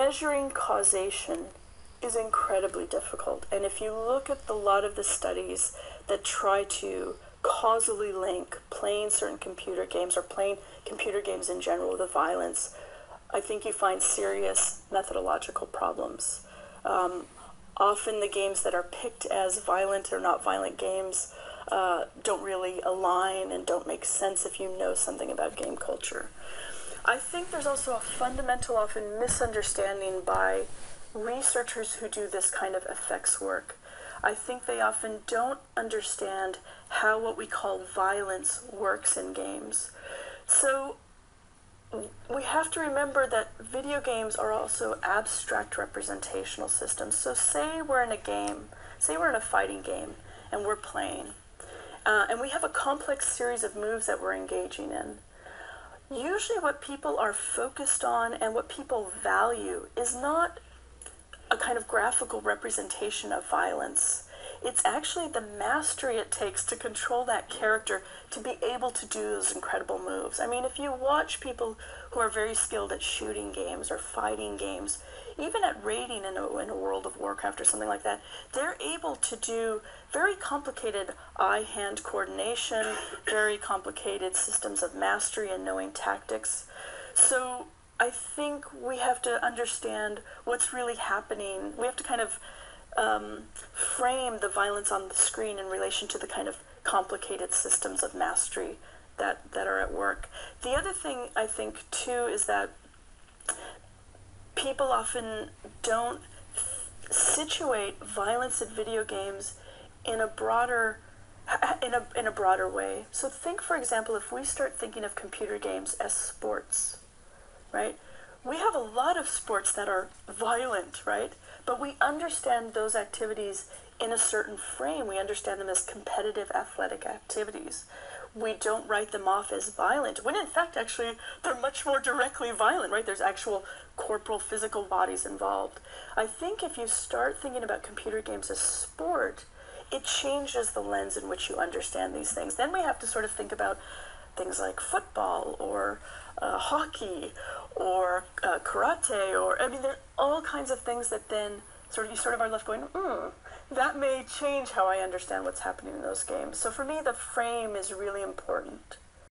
measuring causation is incredibly difficult. And if you look at a lot of the studies that try to causally link playing certain computer games or playing computer games in general with violence, I think you find serious methodological problems. Often the games that are picked as violent or not violent games don't really align and don't make sense if you know something about game culture. I think there's also a fundamental, often misunderstanding by researchers who do this kind of effects work. I think they often don't understand how what we call violence works in games. So we have to remember that video games are also abstract representational systems. So say we're in a game, say we're in a fighting game, and we're playing, and we have a complex series of moves that we're engaging in. Usually what people are focused on and what people value is not a kind of graphical representation of violence. It's actually the mastery it takes to control that character to be able to do those incredible moves. I mean, if you watch people who are very skilled at shooting games or fighting games, even at raiding in a World of Warcraft or something like that, they're able to do very complicated eye-hand coordination, very complicated systems of mastery and knowing tactics. So I think we have to understand what's really happening. We have to kind of frame the violence on the screen in relation to the kind of complicated systems of mastery that are at work. The other thing I think too is that people often don't situate violence in video games in a broader way. So think, for example, if we start thinking of computer games as sports, right? We have a lot of sports that are violent, right? But we understand those activities in a certain frame. We understand them as competitive athletic activities. We don't write them off as violent, when in fact, actually, they're much more directly violent, right? There's actual corporal, physical bodies involved. I think if you start thinking about computer games as sport, it changes the lens in which you understand these things. Then we have to sort of think about things like football or hockey or karate, or I mean, there are all kinds of things that then you sort of are left going, that may change how I understand what's happening in those games. So for me, the frame is really important.